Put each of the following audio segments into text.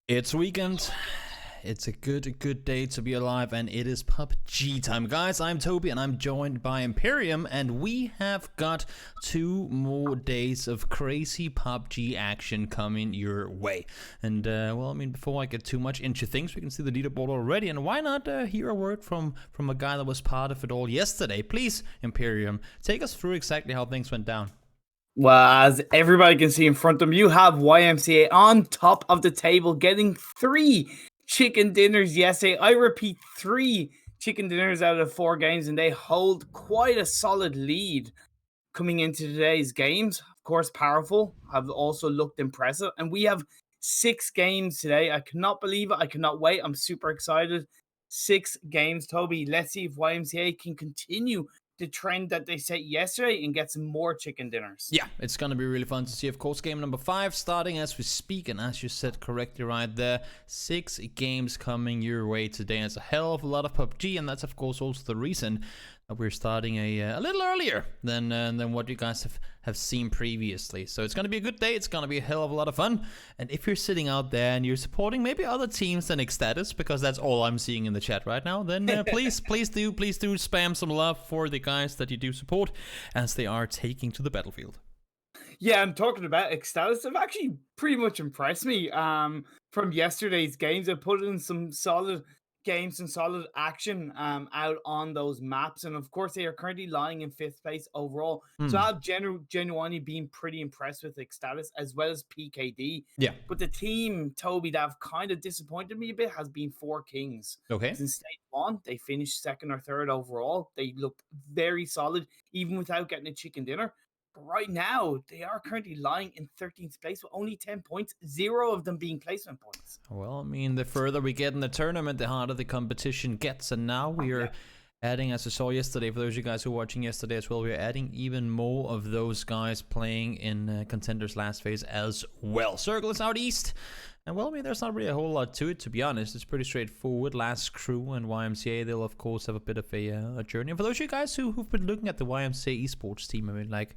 It's weekend. It's a good day to be alive, and it is PUBG time. Guys, I'm Toby, and I'm joined by Imperium, and we have got 2 more days of crazy PUBG action coming your way. And, well, I mean, before I get too much into things, we can see the leaderboard already, and why not hear a word from a guy that was part of it all yesterday? Please, Imperium, take us through exactly how things went down. Well, as everybody can see in front of them, you have YMCA on top of the table getting 3 chicken dinners yesterday. I repeat, 3 chicken dinners out of 4 games, and they hold quite a solid lead coming into today's games. Of course, Powerful have also looked impressive, and we have 6 games today. I cannot believe it. I cannot wait. I'm super excited. 6 games, Toby. Let's see if YMCA can continue the trend that they set yesterday and get some more chicken dinners. Yeah, it's going to be really fun to see. Of course, game number 5 starting as we speak. And as you said correctly right there, 6 games coming your way today. It's a hell of a lot of PUBG. And that's, of course, also the reason that we're starting a little earlier than what you guys have seen previously. So it's going to be a good day. It's going to be a hell of a lot of fun. And if you're sitting out there and you're supporting maybe other teams than eXtatus, because that's all I'm seeing in the chat right now, then please do spam some love for the guys that you do support as they are taking to the battlefield. Yeah, I'm talking about eXtatus. They've actually pretty much impressed me from yesterday's games. They put in some solid games and solid action out on those maps. And of course, they are currently lying in 5th place overall. So I've genuinely been pretty impressed with eXtatus as well as PKD. Yeah. But the team, Toby, that have kind of disappointed me a bit has been 4Kings. Okay. In stage 1, they finished 2nd or 3rd overall. They looked very solid, even without getting a chicken dinner. But right now, they are currently lying in 13th place with only 10 points, 0 of them being placement points. Well, I mean, the further we get in the tournament, the harder the competition gets. And now we are adding, as I saw yesterday, for those of you guys who were watching yesterday as well, we're adding even more of those guys playing in Contenders last phase as well. Circle is out east. And well, I mean, there's not really a whole lot to it, to be honest. It's pretty straightforward. Last Crew and YMCA, they'll, of course, have a bit of a journey. And for those of you guys who've been looking at the YMCA Esports team, I mean, like,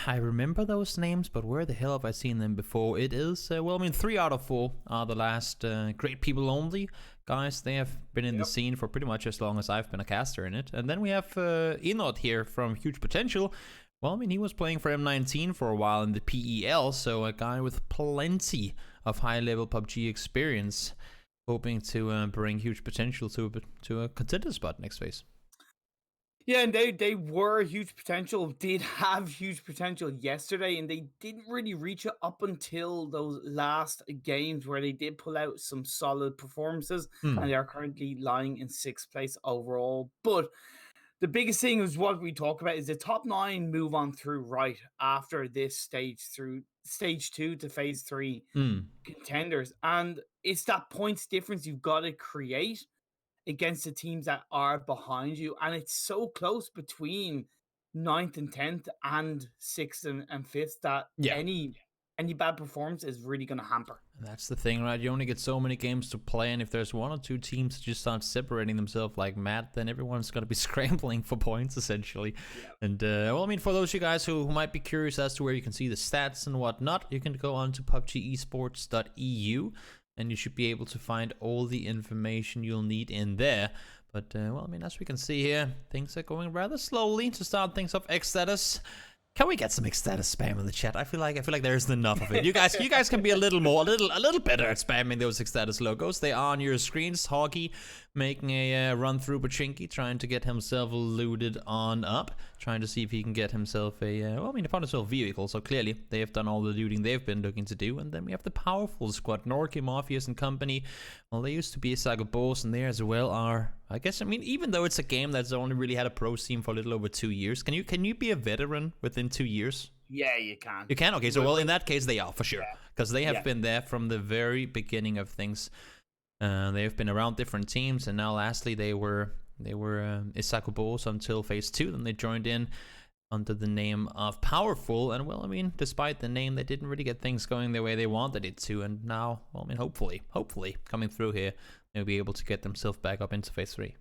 I remember those names, but where the hell have I seen them before? It is, well, I mean, 3 out of 4 are the last Great People Only guys. They have been in the scene for pretty much as long as I've been a caster in it. And then we have Enod here from Huge Potential. Well, I mean, he was playing for M19 for a while in the PEL, so a guy with plenty of high-level PUBG experience, hoping to bring Huge Potential to a contender spot next phase. Yeah, and they were huge potential, did have huge potential yesterday, and they didn't really reach it up until those last games where they did pull out some solid performances, and they are currently lying in 6th place overall. But the biggest thing is what we talk about is the top 9 move on through right after this stage, through stage 2 to phase 3 contenders. And it's that points difference you've got to create against the teams that are behind you, and it's so close between 9th and 10th and 6th and 5th that any bad performance is really going to hamper. And that's the thing, right? You only get so many games to play, and if there's 1 or 2 teams that just start separating themselves like mad, then everyone's going to be scrambling for points, essentially. And, well, I mean, for those of you guys who might be curious as to where you can see the stats and whatnot, you can go on to PUBGesports.eu, and you should be able to find all the information you'll need in there. But, well, I mean, as we can see here, things are going rather slowly to start things off. eXtatus. Can we get some eXtatus spam in the chat? I feel like there isn't enough of it. You guys can be a little better at spamming those eXtatus logos. They are on your screens. Hoggy making a run through Pachinki, trying to get himself looted on up, trying to see if he can get himself a a vehicle. So clearly they have done all the looting they've been looking to do. And then we have the powerful squad, Norky, Morpheus and company. Well, they used to be a SEEKORG, and they as well are, I guess, I mean, even though it's a game that's only really had a pro team for a little over 2 years, can you be a veteran within 2 years? Yeah, you can. You can? Okay, so well, in that case, they are for sure, because they have been there from the very beginning of things. They've been around different teams, and now lastly they were SEEKORG until phase 2. Then they joined in under the name of Powerful, and well, I mean, despite the name, they didn't really get things going the way they wanted it to, and now, well, I mean, hopefully coming through here, they'll be able to get themselves back up into phase 3.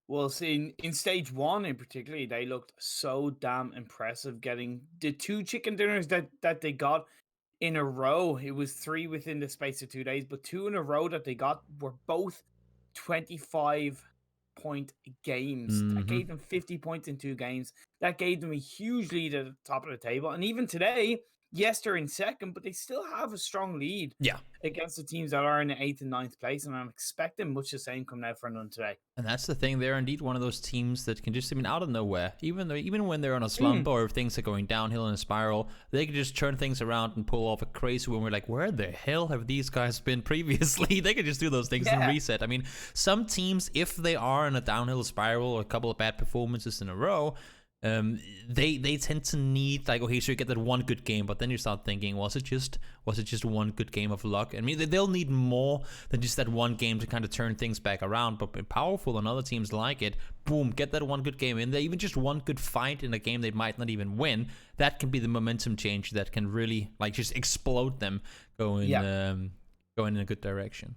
Well, see, in stage 1 in particular, they looked so damn impressive getting the 2 chicken dinners that they got. in a row. It was 3 within the space of 2 days, but 2 in a row that they got were both 25-point games. That Mm-hmm. gave them 50 points in 2 games. That gave them a huge lead at the top of the table. And even today, yes, they're in second, but they still have a strong lead Yeah. against the teams that are in the 8th and 9th place. And I'm expecting much the same coming out for none today. And that's the thing. They're indeed one of those teams that can just, I mean, out of nowhere, even when they're on a slump or if things are going downhill in a spiral, they can just turn things around and pull off a crazy win. We're like, where the hell have these guys been previously? They can just do those things and reset. I mean, some teams, if they are in a downhill spiral or a couple of bad performances in a row, they tend to need, like, okay, so you get that one good game, but then you start thinking, was it just one good game of luck? I mean, they'll need more than just that one game to kind of turn things back around. But Powerful and other teams like it, boom, get that one good game in there, even just one good fight in a game they might not even win. That can be the momentum change that can really, like, just explode them going in a good direction.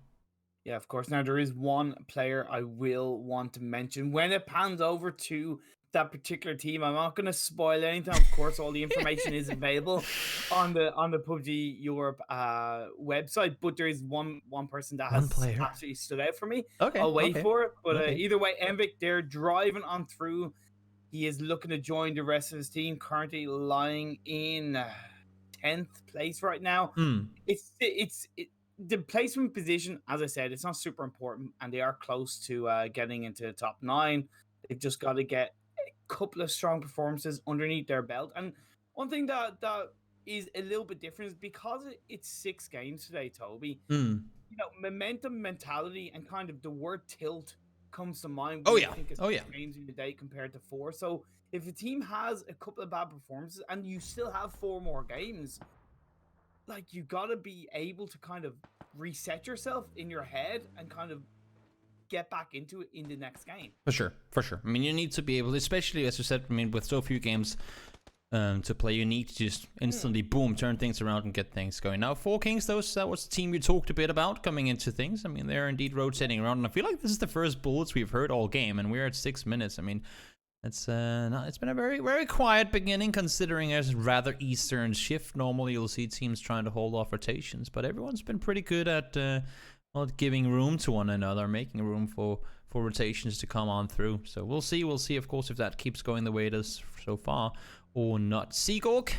Yeah, of course. Now, there is one player I will want to mention when it pans over to that particular team. I'm not going to spoil anything. Of course, all the information is available on the PUBG Europe website. But there is one person that has absolutely stood out for me. Okay, I'll wait for it. But either way, Enviik, they're driving on through. He is looking to join the rest of his team. Currently lying in 10th place right now. The placement position, as I said, it's not super important, and they are close to getting into the top 9. They've just got to get a couple of strong performances underneath their belt. And one thing that is a little bit different is because it's 6 games today, Toby. You know, momentum, mentality, and kind of the word tilt comes to mind when you think of 6 games in a day compared to 4. So if a team has a couple of bad performances and you still have 4 more games, like, you gotta be able to kind of reset yourself in your head and kind of get back into it in the next game. For sure. I mean, you need to be able, especially as you said, I mean, with so few games to play, you need to just instantly, boom, turn things around and get things going. Now, 4Kings, that was the team you talked a bit about coming into things. I mean, they're indeed rotating around, and I feel like this is the first bullets we've heard all game, and we're at 6 minutes. I mean, it's been a very, very quiet beginning, considering a rather Eastern shift. Normally, you'll see teams trying to hold off rotations, but everyone's been pretty good at not giving room to one another, making room for rotations to come on through. So we'll see, of course, if that keeps going the way it is so far or not. SEEKORG,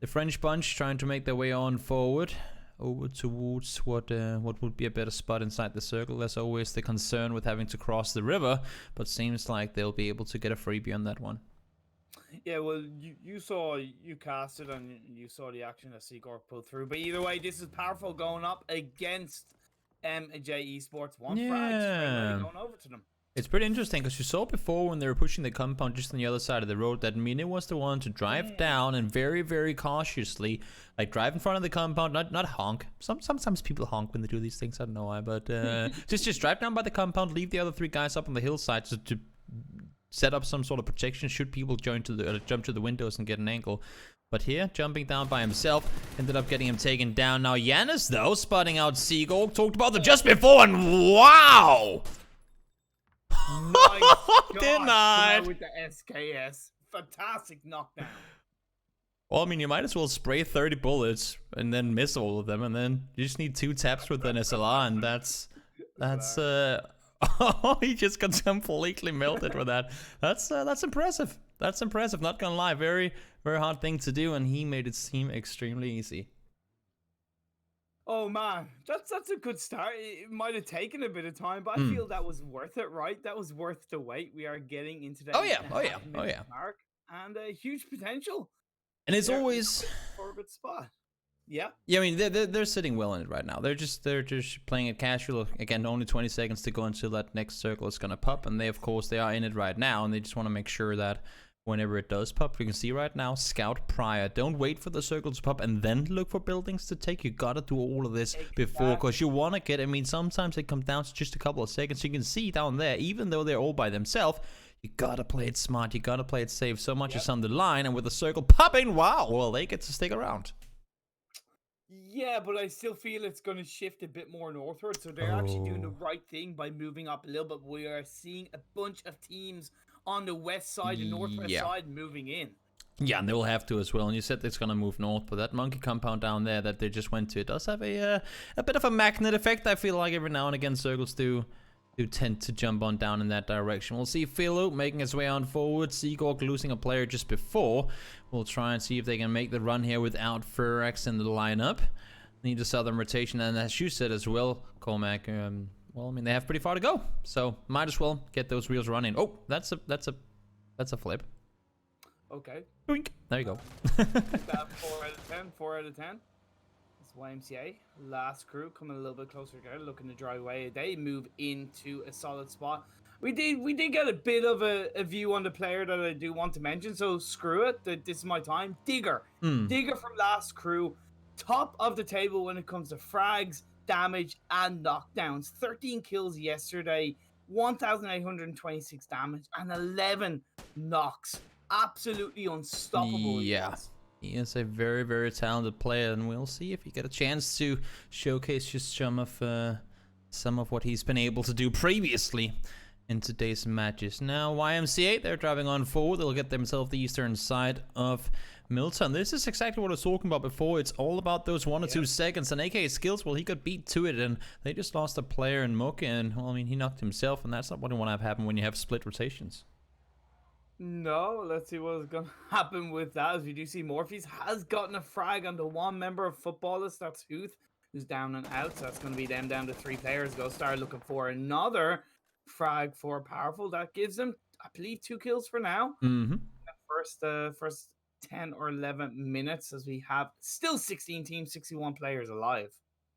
the French bunch, trying to make their way on forward over towards what would be a better spot inside the circle. There's always the concern with having to cross the river, but seems like they'll be able to get a freebie on that one. Yeah, well, you cast it and you saw the action that SEEKORG pulled through. But either way, this is Powerful going up against MJ-Esports. One frag going over to them. It's pretty interesting because you saw before when they were pushing the compound just on the other side of the road that Mine was the one to drive down and very, very cautiously, like, drive in front of the compound, not honk. Sometimes people honk when they do these things. I don't know why, but just drive down by the compound, leave the other 3 guys up on the hillside to set up some sort of protection should people jump to the windows and get an angle. But here, jumping down by himself, ended up getting him taken down. Now Yanis, though, spotting out SEEKORG, talked about them just before, and wow! Denied with the SKS. Fantastic knockdown. Well, I mean, you might as well spray 30 bullets and then miss all of them, and then you just need 2 taps with an SLR, and that's oh, he just got completely melted with that. That's impressive. That's impressive. Not gonna lie, very, very hard thing to do, and he made it seem extremely easy. Oh man, that's a good start. It might have taken a bit of time, but I feel that was worth it, right? That was worth the wait. We are getting into that. Mark, and a huge potential. And it's always for a good spot. Yeah. I mean, they're sitting well in it right now. They're just playing it casual. Again, only 20 seconds to go until that next circle is gonna pop, and they are in it right now, and they just want to make sure that whenever it does pop, you can see right now, scout prior. Don't wait for the circle to pop and then look for buildings to take. You gotta do all of this before, because you want to get, I mean, sometimes it comes down to just a couple of seconds. You can see down there, even though they're all by themselves, you gotta play it smart, you gotta play it safe. So much is on the line, and with the circle popping, wow, well, they get to stick around. Yeah, but I still feel it's going to shift a bit more northward, so they're actually doing the right thing by moving up a little bit. We are seeing a bunch of teams on the west side and northwest side moving in. Yeah, and they will have to as well. And you said it's going to move north, but that monkey compound down there that they just went to, it does have a bit of a magnet effect. I feel like every now and again circles do tend to jump on down in that direction. We'll see Philo making his way on forward. SEEKORG losing a player just before. We'll try and see if they can make the run here without Furax in the lineup. Need a southern rotation, and as you said as well, Cormac, well, I mean, they have pretty far to go, so might as well get those wheels running. Oh, that's a flip. Okay. Doink. There you go. That 4 out of 10. 4 out of 10. It's YMCA. Last crew coming a little bit closer together, looking to drive away. They move into a solid spot. We did get a bit of a view on the player that I do want to mention, so screw it. This is my time. Digger. Digger from last crew. Top of the table when it comes to frags, damage, and knockdowns. 13 kills yesterday, 1,826 damage, and 11 knocks. Absolutely unstoppable. Yeah, he is a very, very talented player, and we'll see if he get a chance to showcase just some of what he's been able to do previously in today's matches. Now, YMCA, they're driving on forward. They'll get themselves the eastern side of Milton. This is exactly what I was talking about before. It's all about those 1 or 2 seconds. And AK skills, well, he got beat to it, and they just lost a player in Mook, and, well, I mean, he knocked himself, and that's not what you want to have happen when you have split rotations. No, let's see what's going to happen with that. As we do see Morpheus has gotten a frag on the one member of Futbolist. That's Huth, who's down and out. So that's going to be them down to 3 players. Go start looking for another frag for Powerful. That gives them, I believe, 2 kills for now. First 10 or 11 minutes, as we have still 16 teams, 61 players alive.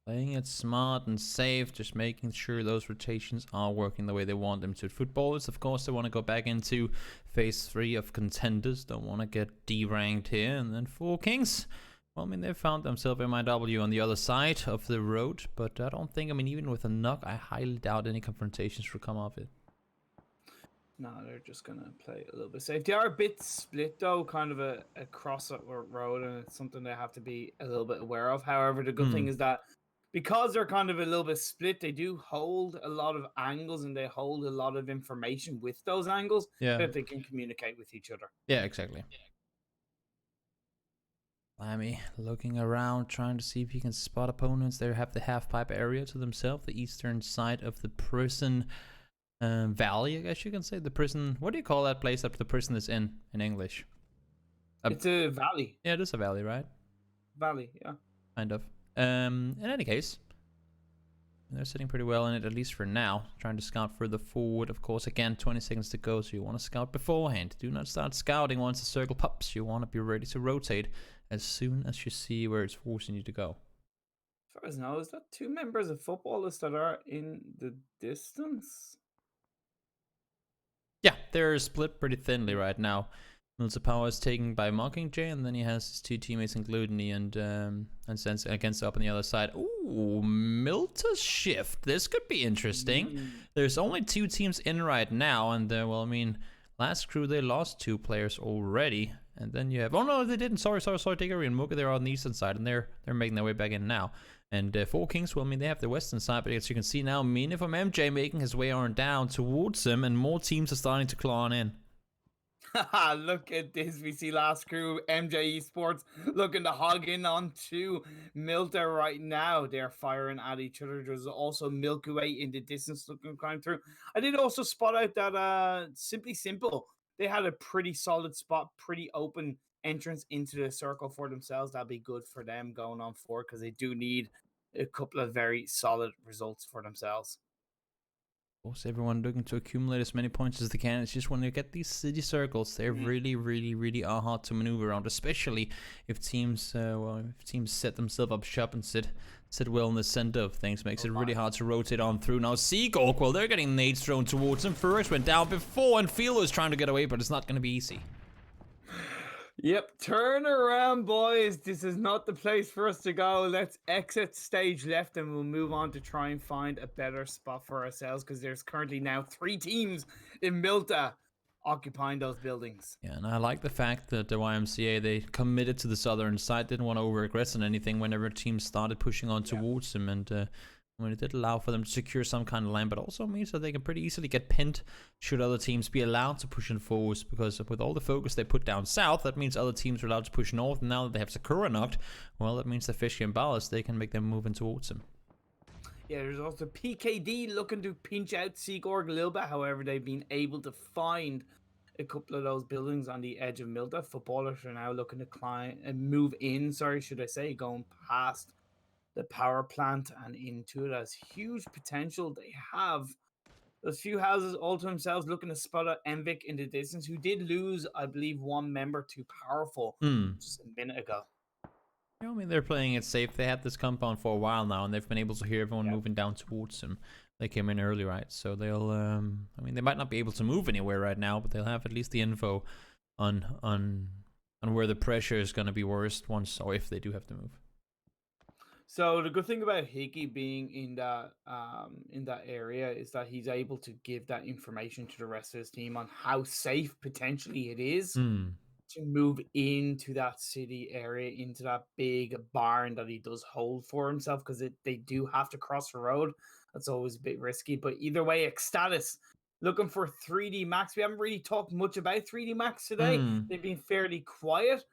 Playing it smart and safe, just making sure those rotations are working the way they want them to. Futbolist, of course, they want to go back into phase 3 of Contenders. Don't want to get D-ranked here. And then 4 Kings. Well, I mean, they found themselves MIW on the other side of the road, but I don't think, I mean, even with a knock, I highly doubt any confrontations will come off it. No, they're just going to play a little bit safe. They are a bit split, though, kind of a cross road, and it's something they have to be a little bit aware of. However, the good thing is that because they're kind of a little bit split, they do hold a lot of angles, and they hold a lot of information with those angles that they can communicate with each other. Yeah, exactly. Lammy looking around, trying to see if he can spot opponents. They have the half-pipe area to themselves, the eastern side of the prison valley, I guess you can say. The prison, what do you call that place that the prison is in English? It's a valley. Yeah, it is a valley, right? Valley, yeah. Kind of. In any case, they're sitting pretty well in it, at least for now. Trying to scout further forward. Of course, again, 20 seconds to go, so you want to scout beforehand. Do not start scouting once the circle pops. You want to be ready to rotate as soon as you see where it's forcing you to go. As far as I know, is that 2 members of Futbolist that are in the distance? Yeah, they're split pretty thinly right now. Milton Power is taken by Mockingjay, and then he has his 2 teammates in Glutony and Sense against up on the other side. Ooh, Milta's shift. This could be interesting. There's only 2 teams in right now, and well, I mean, last crew they lost 2 players already, and then you have, oh no, they didn't. Sorry, Diggory and Mooka, they're on the eastern side, and they're making their way back in now. And 4 Kings, well, I mean, they have the western side, but as you can see now, Mina from MJ making his way on down towards them, and more teams are starting to claw on in. Look at this. We see last crew, MJ-Esports, looking to hog in onto Milta right now. They're firing at each other. There's also MilkyWay in the distance looking to climb through. I did also spot out that Simply Simple, they had a pretty solid spot, pretty open entrance into the circle for themselves. That'll be good for them going on forward, because they do need a couple of very solid results for themselves. Of course, everyone looking to accumulate as many points as they can. It's just when they get these city circles, they're really are hard to maneuver around, especially if teams set themselves up shop and sit well in the center of things. Makes it really hard to rotate on through. Now SEEKORG, well, they're getting nades thrown towards them. Furx went down before, and Philo is trying to get away, but it's not going to be easy. Yep, turn around, boys. This is not the place for us to go. Let's exit stage left, and we'll move on to try and find a better spot for ourselves, because there's currently now 3 teams in Milta occupying those buildings. Yeah, and I like the fact that the YMCA, they committed to the southern side, didn't want to over-aggress on anything whenever teams started pushing on towards them, and I mean, it did allow for them to secure some kind of land, but also means that they can pretty easily get pinned should other teams be allowed to push in forwards, because with all the focus they put down south, that means other teams are allowed to push north, and now that they have Sakura knocked, well, that means that Fishy and Ballast, they can make them move in towards him. Yeah, there's also PKD looking to pinch out SEEKORG a little bit. However, they've been able to find a couple of those buildings on the edge of Milta. Futbolist are now looking to climb and move in, should I say, going past the power plant and into it. As huge potential they have. Those few houses all to themselves, looking to spot out Enviik in the distance, who did lose, I believe, one member to Powerful just a minute ago. I mean, they're playing it safe. They had this compound for a while now, and they've been able to hear everyone moving down towards them. They came in early, right? So they'll, I mean, they might not be able to move anywhere right now, but they'll have at least the info on where the pressure is going to be worst once, or if they do have to move. So the good thing about Hickey being in that area is that he's able to give that information to the rest of his team on how safe potentially it is to move into that city area, into that big barn that he does hold for himself, because they do have to cross the road. That's always a bit risky. But either way, eXtatus looking for 3D Max. We haven't really talked much about 3D Max today. They've been fairly quiet,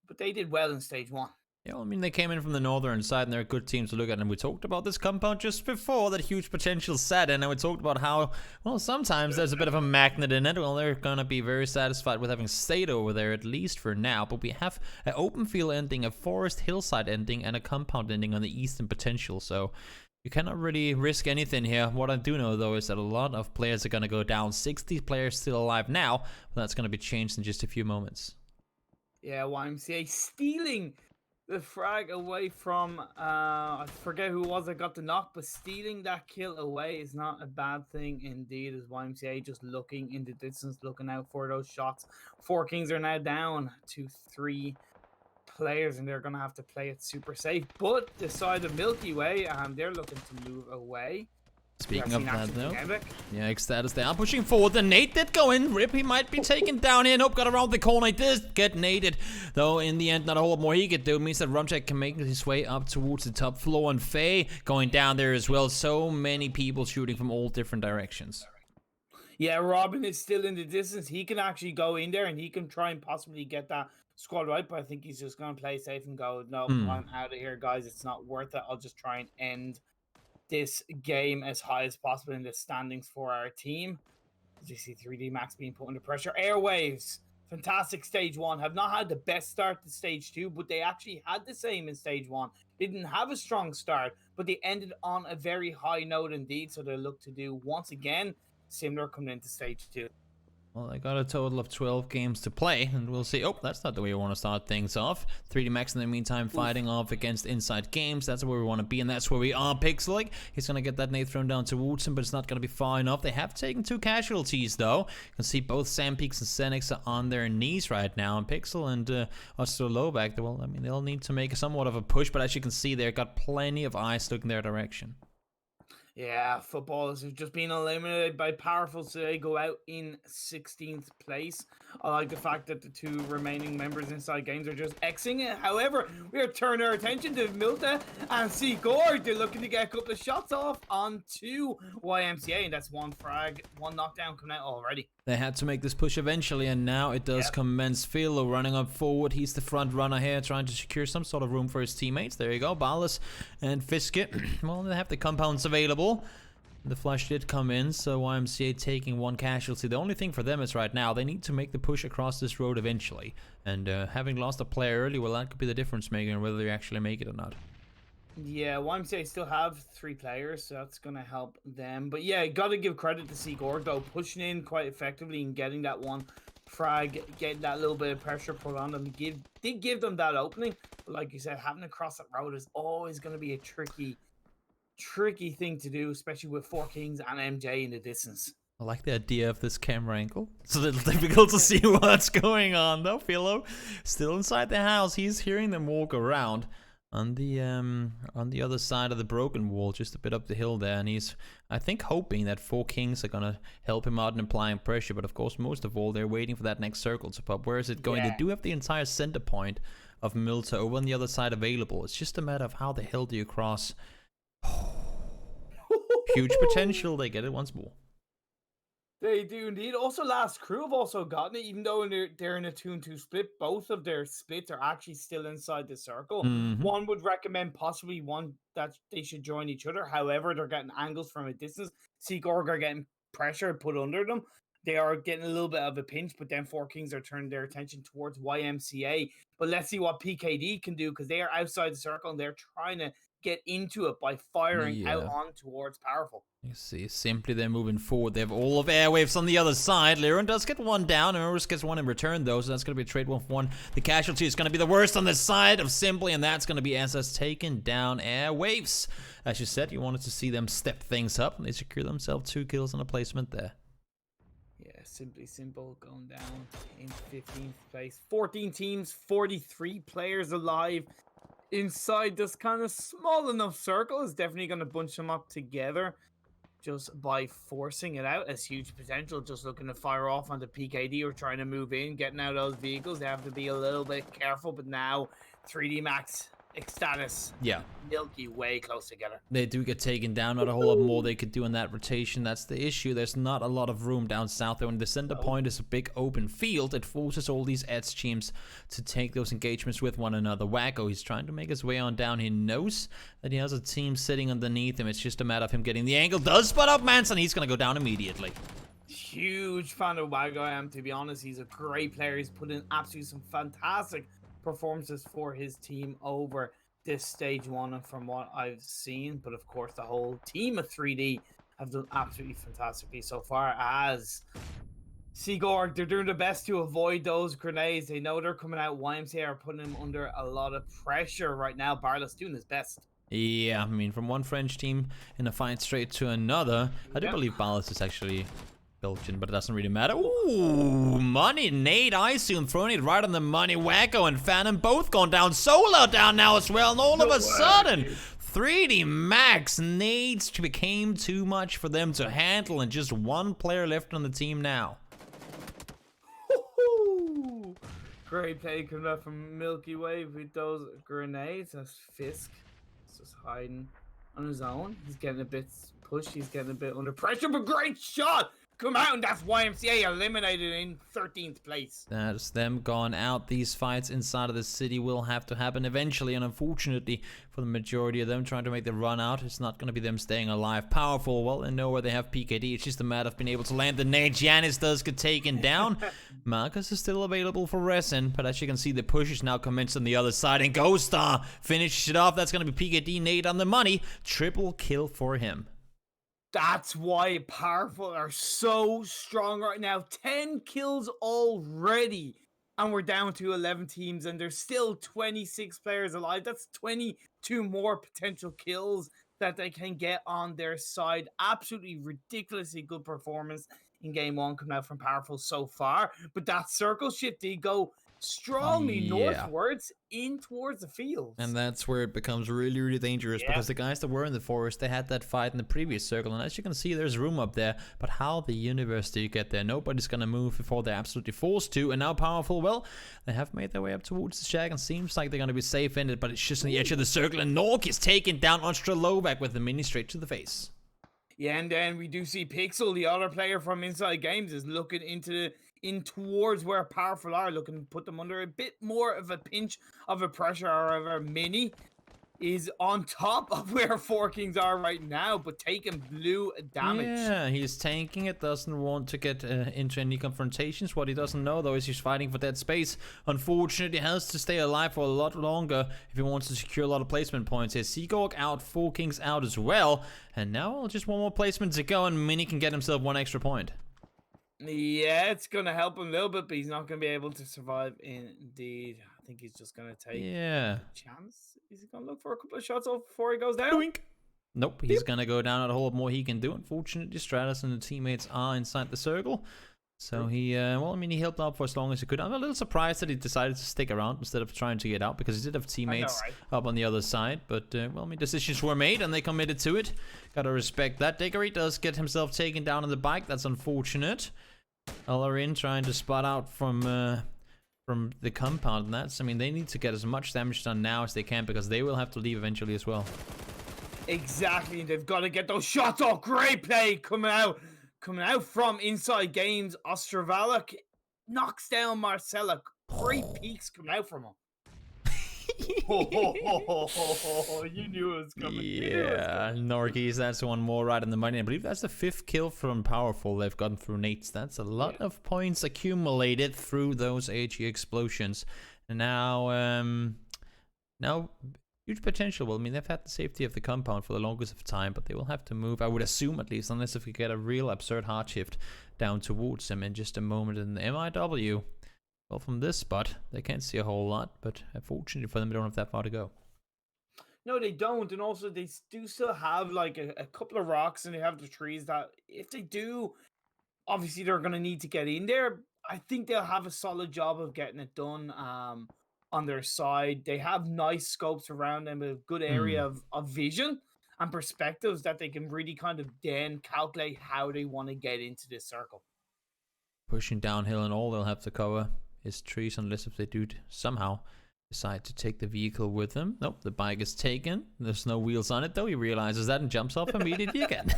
but they did well in stage 1. Yeah, well, I mean, they came in from the northern side, and they're a good team to look at. And we talked about this compound just before that huge potential set in, and we talked about how, well, sometimes there's a bit of a magnet in it. Well, they're gonna be very satisfied with having stayed over there, at least for now. But we have an open field ending, a forest hillside ending, and a compound ending on the eastern potential. So you cannot really risk anything here. What I do know, though, is that a lot of players are gonna go down. 60 players still alive now, but that's gonna be changed in just a few moments. Yeah, YMCA stealing the frag away from, I forget who it was that got the knock, but stealing that kill away is not a bad thing indeed, as YMCA just looking in the distance, looking out for those shots. 4 Kings are now down to 3 players, and they're going to have to play it super safe. But the side of MilkyWay, they're looking to move away. Speaking of that, though, yeah, eXtatus, they are pushing forward. The nade did go in. Rip, he might be taken down here. Nope, got around the corner. He did get naded, though. In the end, not a whole lot more he could do. It means that Rumjack can make his way up towards the top floor, and Faye going down there as well. So many people shooting from all different directions. Yeah, Robin is still in the distance. He can actually go in there, and he can try and possibly get that squad right, but I think he's just going to play safe and go, no, I'm out of here, guys. It's not worth it. I'll just try and end this game as high as possible in the standings for our team. As you see 3D Max being put under pressure. Airwaves, fantastic stage 1. Have not had the best start to stage 2, but they actually had the same in stage 1. Didn't have a strong start, but they ended on a very high note indeed. So they look to do once again similar coming into stage 2. Well, I got a total of 12 games to play, and we'll see. Oh, that's not the way we want to start things off. 3D Max in the meantime fighting off against Inside Games. That's where we want to be, and that's where we are. Pixel, he's going to get that nade thrown down towards him, but it's not going to be far enough. They have taken 2 casualties, though. You can see both Sampeaks and Senix are on their knees right now, and Pixel and Ostrolobak, well, I mean, they'll need to make somewhat of a push, but as you can see, they've got plenty of eyes looking their direction. Yeah, Futbolist have just been eliminated by Powerful, so they go out in 16th place. I like the fact that the 2 remaining members inside games are just Xing it. However, we are turning our attention to Milta and SEEKORG. They're looking to get a couple of shots off onto YMCA, and that's 1 frag, 1 knockdown coming out already. They had to make this push eventually, and now it does commence. Philo running up forward. He's the front runner here, trying to secure some sort of room for his teammates. There you go, Ballas and Fiskit. Well, they have the compounds available. The flush did come in, so YMCA taking 1 casualty. The only thing for them is right now, they need to make the push across this road eventually. And having lost a player early, well, that could be the difference maker in whether they actually make it or not. Yeah, YMCA still have 3 players, so that's going to help them. But yeah, got to give credit to SEEKORG, though, pushing in quite effectively and getting that 1 frag, getting that little bit of pressure put on them. Did give them that opening, but like you said, having to cross that road is always going to be a tricky thing to do, especially with 4 Kings and MJ in the distance. I like the idea of this camera angle. It's a little difficult to see what's going on, though. Philo still inside the house. He's hearing them walk around on the other side of the broken wall, just a bit up the hill there, and he's, I think, hoping that 4 Kings are gonna help him out in applying pressure. But of course, most of all, they're waiting for that next circle to pop. Where is it going? They do have the entire center point of Milta over on the other side available. It's just a matter of how the hell do you cross. Huge potential. They get it once more. They do indeed. Also, Last Crew have also gotten it, even though they're in a 2-2 split. Both of their splits are actually still inside the circle. One would recommend possibly one that they should join each other. However, they're getting angles from a distance. SEEKORG are getting pressure put under them. They are getting a little bit of a pinch, but then Four Kings are turning their attention towards YMCA. But let's see what PKD can do, because they are outside the circle and they're trying to get into it by firing out on towards Powerful. You see, simply they're moving forward. They have all of Airwaves on the other side. Liren does get one down, and Urus gets one in return, though, so that's going to be a trade 1-for-1. The casualty is going to be the worst on the side of Simply, and that's going to be SS taking down Airwaves. As you said, you wanted to see them step things up, and they secure themselves 2 kills on a placement there. Yeah, Simply Simple going down in 15th place. 14 teams, 43 players alive. Inside this kind of small enough circle is definitely going to bunch them up together just by forcing it out. As huge potential, just looking to fire off onto PKD or trying to move in, getting out of those vehicles. They have to be a little bit careful, but now 3D Max, eXtatus, MilkyWay close together. They do get taken down. Not a whole lot more they could do in that rotation. That's the issue. There's not a lot of room down south there. When the center point is a big open field, it forces all these edge teams to take those engagements with one another. Wacko, he's trying to make his way on down. He knows that he has a team sitting underneath him. It's just a matter of him getting the angle. Does spot up Manson. He's going to go down immediately. Huge fan of Wacko, I am, to be honest. He's a great player. He's put in absolutely some fantastic performances for his team over this stage 1 and from what I've seen. But of course, the whole team of 3D have done absolutely fantastically so far. As SEEKORG, they're doing their best to avoid those grenades. They know they're coming out. YMCA are putting them under a lot of pressure right now. Barless doing his best. Yeah, I mean, from one French team in a fight straight to another. I do believe Barless is actually Belgian, but it doesn't really matter. Ooh, money. Nate, I assume, throwing it right on the money. Wacko and Phantom both gone down. Solo down now as well. And all of a sudden, 3D Max Nades became too much for them to handle, and just one player left on the team now. Great play coming up from MilkyWay with those grenades. That's Fisk. He's just hiding on his own. He's getting a bit pushed. He's getting a bit under pressure, but great shot. Come out, and that's YMCA eliminated in 13th place. That's them gone out. These fights inside of the city will have to happen eventually, and unfortunately for the majority of them trying to make the run out, it's not going to be them staying alive. Powerful, well, they know where they have PKD. It's just a matter of being able to land the nade. Giannis does get taken down. Marcus is still available for Resin, but as you can see, the push is now commenced on the other side, and Ghost Star finishes it off. That's going to be PKD nade on the money. Triple kill for him. That's why Powerful are so strong right now. 10 kills already. And we're down to 11 teams, and there's still 26 players alive. That's 22 more potential kills that they can get on their side. Absolutely ridiculously good performance in game 1 coming out from Powerful so far. But that circle shift did go strongly northwards in towards the field, and that's where it becomes really, really dangerous, because the guys that were in the forest, they had that fight in the previous circle, and as you can see, there's room up there, but how the universe do you get there? Nobody's gonna move before they're absolutely forced to. And now Powerful, well, they have made their way up towards the shack, and seems like they're gonna be safe in it, but it's just on the edge of the circle, and Nork is taken down on Stralovac with the mini straight to the face. Yeah, and then we do see Pixel, the other player from Inside Games, is looking in towards where Powerful are, looking to put them under a bit more of a pinch of a pressure. However, Mini is on top of where Four Kings are right now, but taking blue damage. Yeah, he's tanking it, doesn't want to get into any confrontations. What he doesn't know, though, is he's fighting for dead space. Unfortunately, he has to stay alive for a lot longer if he wants to secure a lot of placement points here. SEEKORG out, Four Kings out as well. And now just one more placement to go, and Mini can get himself one extra point. Yeah, it's going to help him a little bit, but he's not going to be able to survive indeed. I think he's just going to take a chance. Is he going to look for a couple of shots off before he goes down? Doink. Nope, he's going to go down at a whole lot more he can do. Unfortunately, Stratus and the teammates are inside the circle. So he, well, I mean, he held up for as long as he could. I'm a little surprised that he decided to stick around instead of trying to get out, because he did have teammates up on the other side. But, well, I mean, decisions were made and they committed to it. Gotta respect that. Diggory does get himself taken down on the bike. That's unfortunate. Alarin trying to spot out from the compound, and that's, I mean, they need to get as much damage done now as they can, because they will have to leave eventually as well. Exactly, and they've got to get those shots off. Great play coming out from Inside Games. Ostravalik knocks down Marcella. Great peaks coming out from him. You knew it was coming. Yeah, Norgis, that's one more right in the money. I believe that's the 5th kill from Powerful they've gotten through Nates. That's a lot of points accumulated through those AG explosions. And now, huge potential. Well, I mean, they've had the safety of the compound for the longest of time, but they will have to move, I would assume at least, unless if we get a real absurd hard shift down towards them in just a moment. In the MIW, well, from this spot, they can't see a whole lot, but fortunately for them, they don't have that far to go. No, they don't, and also they do still have like a couple of rocks, and they have the trees that if they do, obviously they're going to need to get in there. I think they'll have a solid job of getting it done on their side. They have nice scopes around them, a good area of vision and perspectives that they can really kind of then calculate how they want to get into this circle. Pushing downhill, and all they'll have to cover is trees, unless if they do somehow decide to take the vehicle with them. Nope, the bike is taken. There's no wheels on it, though. He realizes that and jumps off immediately again.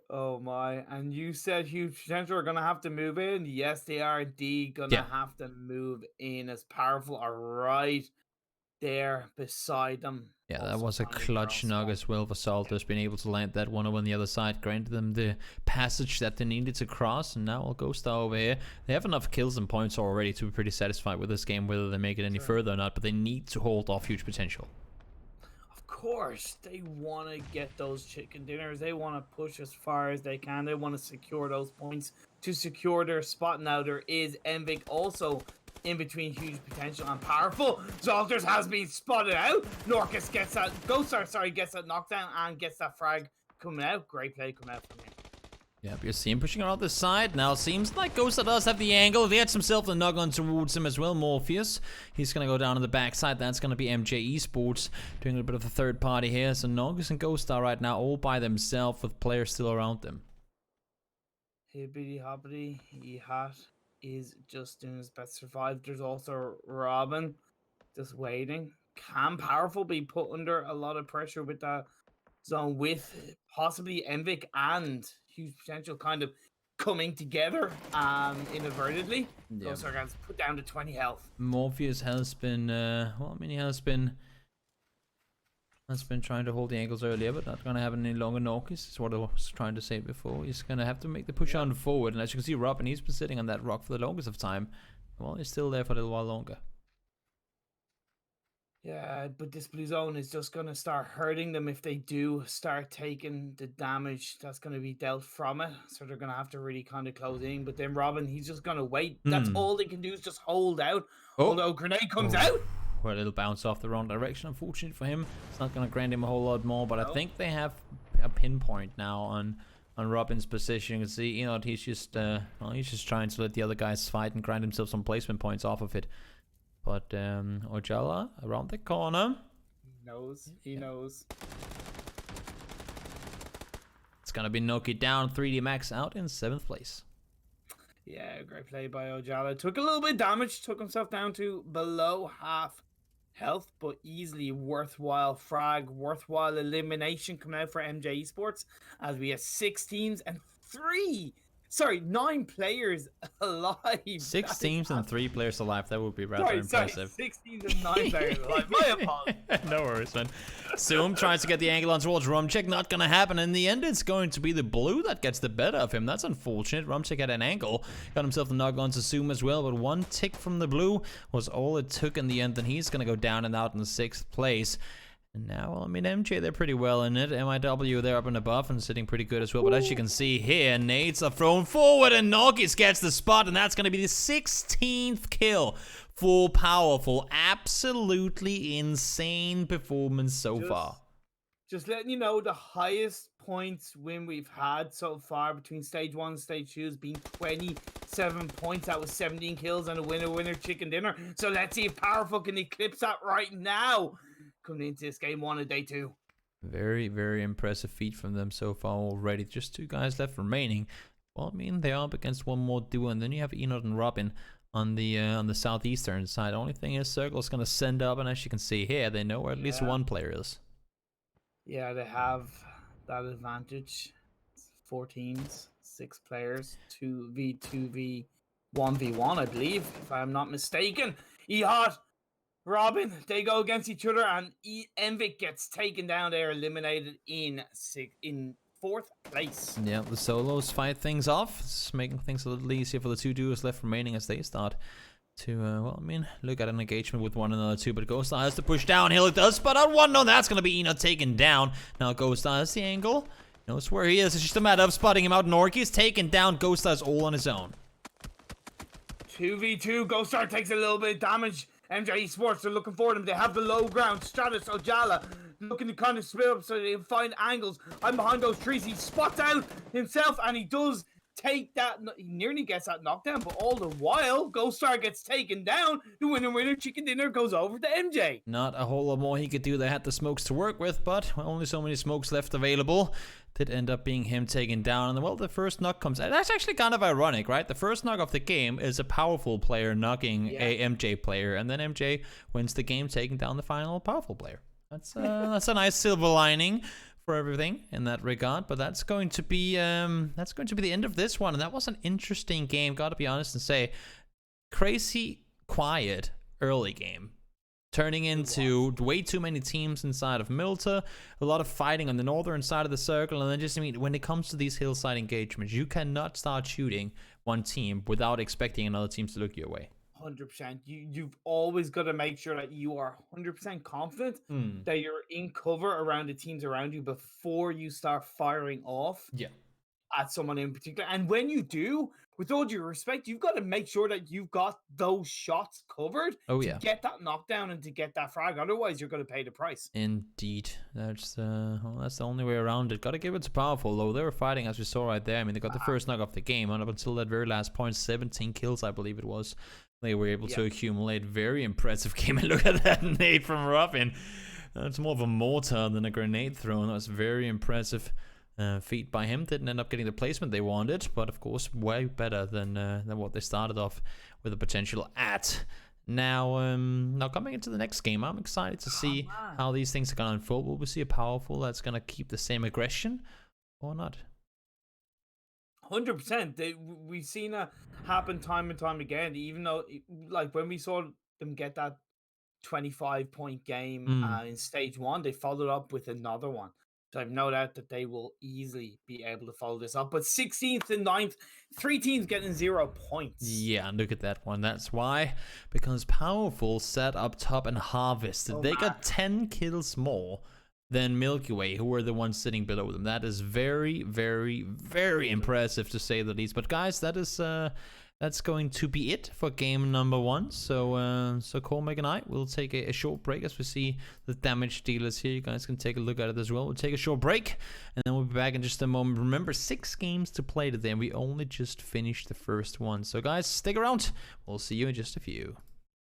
Oh my, and you said huge potential are going to have to move in. Yes, they are indeed going to have to move in. As Powerful are right there beside them. Yeah, that was a clutch knock as well for Salters, being able to land that one over on the other side, granted them the passage that they needed to cross, and now I'll Star over here. They have enough kills and points already to be pretty satisfied with this game, whether they make it any further or not, but they need to hold off huge potential. Of course, they want to get those chicken dinners. They want to push as far as they can. They want to secure those points to secure their spot. Now there is Enviik also in between huge potential and Powerful. Zolters has been spotted out. Norcus gets that gets that knockdown and gets that frag coming out. Great play coming out from him. Yeah, you're seeing pushing around the side. Now seems like Ghost does have the angle. He gets himself the knock on towards him as well. Morpheus. He's going to go down on the backside. That's going to be MJ-Esports doing a bit of a third party here. So Norcus and Ghost right now all by themselves with players still around them. Hibbity hoppity, Hat is just doing his best to survive. There's also Robin just waiting. Can Powerful be put under a lot of pressure with that zone, with possibly Enviik and huge potential kind of coming together inadvertently? Those are guys put down to 20 health. Morpheus has been well, I mean, he has been trying to hold the ankles earlier, but not going to have any longer. Norcus is what I was trying to say before. He's going to have to make the push on forward, and as you can see, Robin, he's been sitting on that rock for the longest of time. Well, he's still there for a little while longer. Yeah, but this blue zone is just going to start hurting them if they do start taking the damage that's going to be dealt from it. So they're going to have to really kind of close in. But then Robin, he's just going to wait. That's all they can do is just hold out. Although grenade comes out. Well, it'll bounce off the wrong direction. Unfortunately for him, it's not going to grant him a whole lot more. But I think they have a pinpoint now on Robin's position. You can see, you know, he's just trying to let the other guys fight and grind himself some placement points off of it. But Ojala around the corner. He knows. It's going to be Noki down. 3D Max out in 7th place. Yeah, great play by Ojala. Took a little bit of damage. Took himself down to below half health, but easily worthwhile frag, worthwhile elimination coming out for MJ-Esports, as we have 6 teams and 9 players alive. 6 teams and 3 players alive. That would be rather impressive. 6 teams and 9 players alive. My apologies. No worries, man. Zoom tries to get the angle on towards Rumcheck. Not going to happen. In the end, it's going to be the blue that gets the better of him. That's unfortunate. Rumcheck had an angle. Got himself the knock on to Zoom as well, but one tick from the blue was all it took in the end, and he's going to go down and out in 6th place. And now, well, I mean, MJ, they're pretty well in it. MIW, they're up and above and sitting pretty good as well. But as you can see here, nades are thrown forward and Norgis gets the spot. And that's going to be the 16th kill for Powerful. Absolutely insane performance so far. Just letting you know, the highest points win we've had so far between stage 1 and stage 2 has been 27 points. That was 17 kills and a winner chicken dinner. So let's see if Powerful can eclipse that right now, coming into this game 1 of day 2. Very, very impressive feat from them so far already. Just 2 guys left remaining. Well, I mean, they are up against one more duo, and then you have Enod and Robin on the southeastern side. The only thing is Circle's gonna send up, and as you can see here, they know where at least one player is. Yeah, they have that advantage. 4 teams, 6 players, 2v2v 1v1, I believe, if I'm not mistaken. Ehot, Robin, they go against each other, and Enviik gets taken down. They're eliminated in 4th place. Yeah, the solos fight things off. It's making things a little easier for the 2 duos left remaining as they start to, well, I mean, look at an engagement with one another too. But Ghostar has to push downhill. It does spot out one. No, that's going to be Eno taken down. Now Ghostar has the angle. Knows where he is. It's just a matter of spotting him out. Norky is taken down. Ghostar's all on his own. 2v2. Ghostar takes a little bit of damage. MJ-Esports are looking for them. They have the low ground. Stratus, Ojala looking to kind of split up so they can find angles. I'm behind those trees. He spots out himself, and he does take that. He nearly gets that knockdown, but all the while, Ghostar gets taken down. The winner chicken dinner goes over to MJ. Not a whole lot more he could do. They had the smokes to work with, but only so many smokes left available. Did end up being him taken down, and well, the first knock comes. That's actually kind of ironic, right? The first knock of the game is a powerful player knocking a MJ player, and then MJ wins the game, taking down the final powerful player. That's a nice silver lining for everything in that regard. But that's going to be the end of this one, and that was an interesting game. Got to be honest and say, crazy quiet early game, turning into way too many teams inside of Milta, a lot of fighting on the northern side of the circle, and then just, I mean, when it comes to these hillside engagements, you cannot start shooting one team without expecting another team to look your way. 100%. You've always got to make sure that you are 100% confident that you're in cover around the teams around you before you start firing off at someone in particular. And when you do, with all due respect, you've got to make sure that you've got those shots covered to get that knockdown and to get that frag. Otherwise, you're going to pay the price. Indeed. That's well, that's the only way around it. Got to give it to Powerful, though. They were fighting, as we saw right there. I mean, they got the first knock of the game, and up until that very last point, 17 kills, I believe it was. They were able to accumulate. Very impressive game. And look at that nade from Robin. That's more of a mortar than a grenade throw. That was very impressive feat by him. Didn't end up getting the placement they wanted, but of course way better than what they started off with a potential at. Now, now coming into the next game, I'm excited to see how these things are going to unfold. Will we see a Powerful that's going to keep the same aggression or not? 100%. We've seen it happen time and time again. Even though, like, when we saw them get that 25-point game in stage 1, they followed up with another one. So I've no doubt that they will easily be able to follow this up. But 16th and 9th, 3 teams getting 0 points. Yeah, look at that one. That's why. Because Powerful sat up top and harvested. They got 10 kills more than MilkyWay, who were the ones sitting below them. That is very, very, very impressive, to say the least. But guys, that is that's going to be it for game number 1. So Cormac and I will take a short break as we see the damage dealers here. You guys can take a look at it as well. We'll take a short break, and then we'll be back in just a moment. Remember, 6 games to play today, and we only just finished the first one. So guys, stick around. We'll see you in just a few.